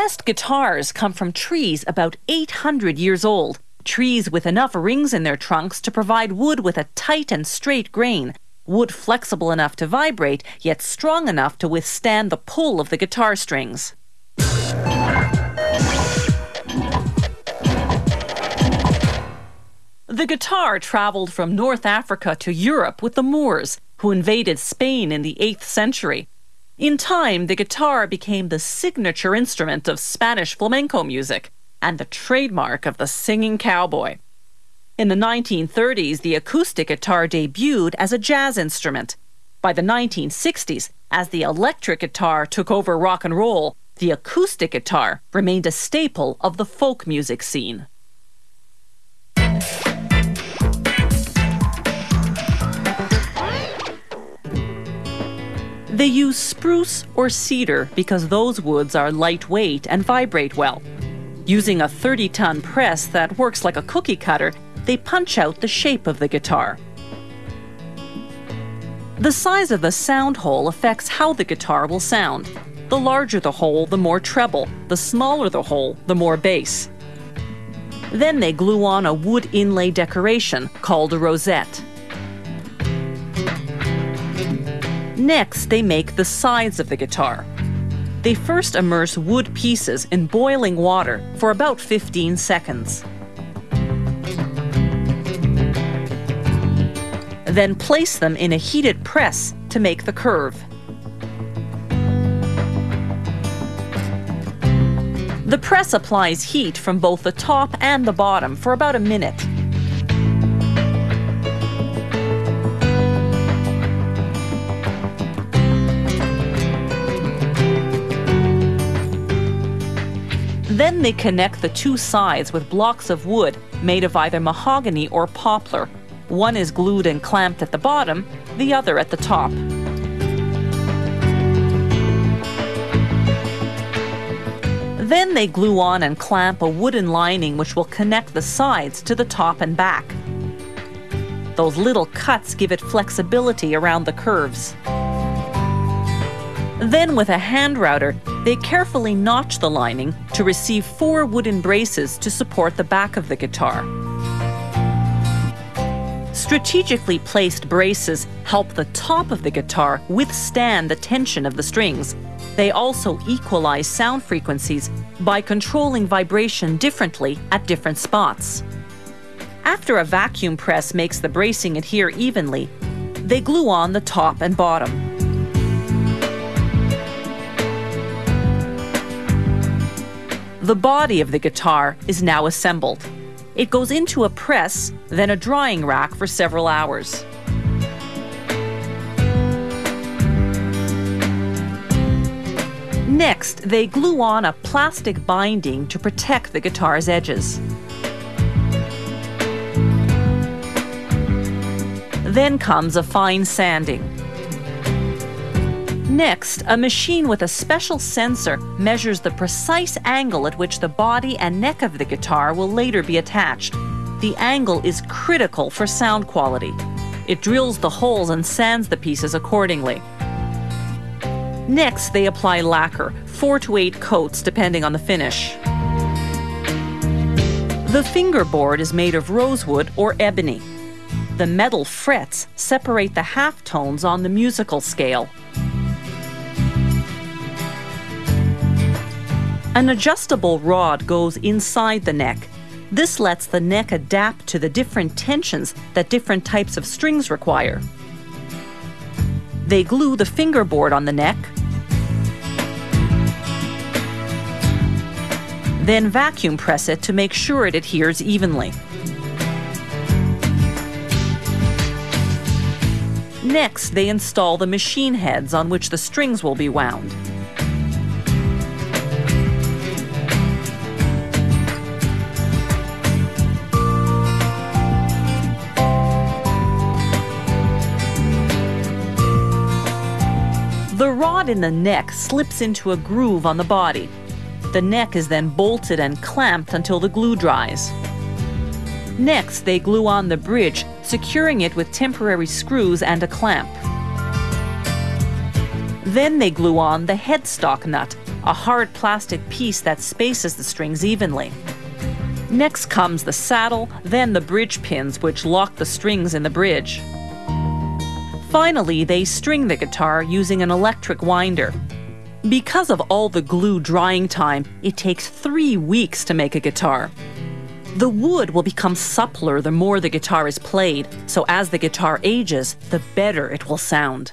Best guitars come from trees about 800 years old, trees with enough rings in their trunks to provide wood with a tight and straight grain, wood flexible enough to vibrate, yet strong enough to withstand the pull of the guitar strings. The guitar traveled from North Africa to Europe with the Moors, who invaded Spain in the 8th century. In time, the guitar became the signature instrument of Spanish flamenco music and the trademark of the singing cowboy. In the 1930s, the acoustic guitar debuted as a jazz instrument. By the 1960s, as the electric guitar took over rock and roll, the acoustic guitar remained a staple of the folk music scene. They use spruce or cedar because those woods are lightweight and vibrate well. Using a 30-ton press that works like a cookie cutter, they punch out the shape of the guitar. The size of the sound hole affects how the guitar will sound. The larger the hole, the more treble. The smaller the hole, the more bass. Then they glue on a wood inlay decoration called a rosette. Next, they make the sides of the guitar. They first immerse wood pieces in boiling water for about 15 seconds. Then place them in a heated press to make the curve. The press applies heat from both the top and the bottom for about a minute. Then they connect the two sides with blocks of wood made of either mahogany or poplar. One is glued and clamped at the bottom, the other at the top. Then they glue on and clamp a wooden lining which will connect the sides to the top and back. Those little cuts give it flexibility around the curves. Then with a hand router, they carefully notch the lining to receive 4 wooden braces to support the back of the guitar. Strategically placed braces help the top of the guitar withstand the tension of the strings. They also equalize sound frequencies by controlling vibration differently at different spots. After a vacuum press makes the bracing adhere evenly, they glue on the top and bottom. The body of the guitar is now assembled. It goes into a press, then a drying rack for several hours. Next, they glue on a plastic binding to protect the guitar's edges. Then comes a fine sanding. Next, a machine with a special sensor measures the precise angle at which the body and neck of the guitar will later be attached. The angle is critical for sound quality. It drills the holes and sands the pieces accordingly. Next, they apply lacquer, 4 to 8 coats depending on the finish. The fingerboard is made of rosewood or ebony. The metal frets separate the half tones on the musical scale. An adjustable rod goes inside the neck. This lets the neck adapt to the different tensions that different types of strings require. They glue the fingerboard on the neck, then vacuum press it to make sure it adheres evenly. Next, they install the machine heads on which the strings will be wound. The rod in the neck slips into a groove on the body. The neck is then bolted and clamped until the glue dries. Next, they glue on the bridge, securing it with temporary screws and a clamp. Then they glue on the headstock nut, a hard plastic piece that spaces the strings evenly. Next comes the saddle, then the bridge pins, which lock the strings in the bridge. Finally, they string the guitar using an electric winder. Because of all the glue drying time, it takes 3 weeks to make a guitar. The wood will become suppler the more the guitar is played, so as the guitar ages, the better it will sound.